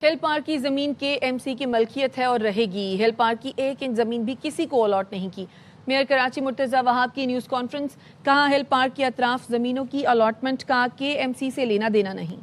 ہل پارک کی زمین کے ایم سی کی ملکیت ہے اور رہے گی۔ ہل پارک کی 1 انچ زمین بھی کسی کو الاٹ نہیں کی۔ میئر کراچی مرتضی وہاب کی نیوز کانفرنس، کہا ہل پارک کے اطراف زمینوں کی الاٹمنٹ کا کے ایم سی سے لینا دینا نہیں۔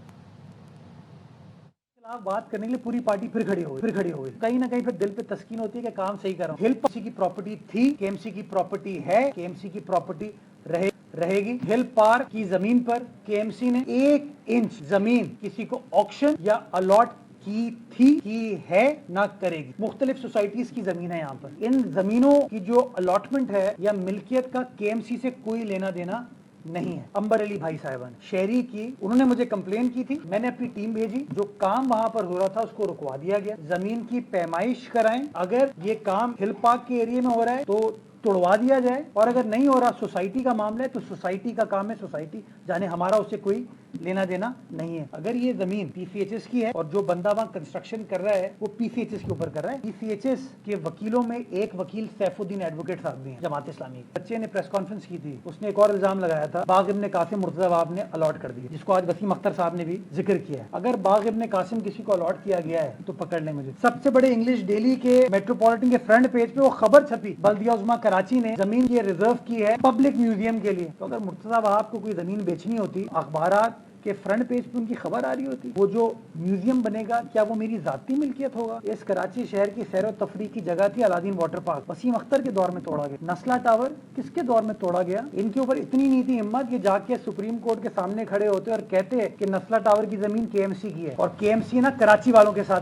بات کرنے کے لیے پوری پارٹی پھر کھڑی ہوئی کہیں نہ کہیں پھر دل پہ تسکین ہوتی ہے کہ کام صحیح کر رہا ہوں۔ ہل پارک کی پراپرٹی تھی، کے ایم سی کی پراپرٹی ہے، کے ایم سی کی پراپرٹی رہے گی۔ ہل پارک کی زمین پر کے ایم سی نے 1 انچ زمین کسی کو آکشن یا الاٹ کی ہے نہ کرے گی۔ مختلف سوسائٹیز کی زمین ہے یہاں پر، ان زمینوں کی جو الاٹمنٹ ہے یا ملکیت کا کے ایم سی سے کوئی لینا دینا نہیں ہے۔ امبر علی بھائی صاحبان شہری کی، انہوں نے مجھے کمپلین کی تھی، میں نے اپنی ٹیم بھیجی، جو کام وہاں پر ہو رہا تھا اس کو رکوا دیا گیا۔ زمین کی پیمائش کرائیں، اگر یہ کام ہل پارک کے ایریا میں ہو رہا ہے تو توڑوا دیا جائے، اور اگر نہیں ہو رہا سوسائٹی کا معاملہ ہے تو سوسائٹی کا کام ہے، سوسائٹی جانے، ہمارا اس سے کوئی لینا دینا نہیں ہے۔ اگر یہ زمین پی سی ایچ ایس کی ہے اور جو بندہ وہاں کنسٹرکشن کر رہا ہے وہ پی سی ایچ ایس کے اوپر کر رہا ہے، پی سی ایچ ایس کے وکیلوں میں ایک وکیل سیف الدین ایڈوکیٹ صاحب بھی ہیں جماعت اسلامی کے۔ بچے نے پریس کانفرنس کی تھی، اس نے ایک اور الزام لگایا تھا باغ ابن قاسم مرتضی وہاب نے الاٹ کر دیا، جس کو آج وسیم اختر صاحب نے بھی ذکر کیا ہے۔ اگر باغ ابن قاسم کسی کو الاٹ کیا گیا ہے تو پکڑ لیں مجھے۔ سب سے بڑے انگلش ڈیلی کے میٹروپولیٹن کے فرنٹ پیج پہ وہ خبر چھپی، بلدیہ عظمیٰ کراچی نے زمین یہ ریزرو کی ہے پبلک میوزیم کے لیے۔ تو اگر مرتضی وہاب کو کوئی زمین بیچنی ہوتی، اخبارات کہ فرنٹ پیج پہ ان کی خبر آ رہی ہوتی، وہ جو میوزیم بنے گا کیا وہ میری ذاتی ملکیت ہوگا؟ اس کراچی شہر کی سیر و تفریح کی جگہ تھی الادین واٹر پارک، وسیم اختر کے دور میں توڑا گیا۔ نسلہ ٹاور کس کے دور میں توڑا گیا؟ ان کے اوپر اتنی نہیں تھی ہمت کہ جا کے سپریم کورٹ کے سامنے کھڑے ہوتے اور کہتے کہ نسلہ ٹاور کی زمین کے ایم سی کی ہے، اور کے ایم سی نا کراچی والوں کے ساتھ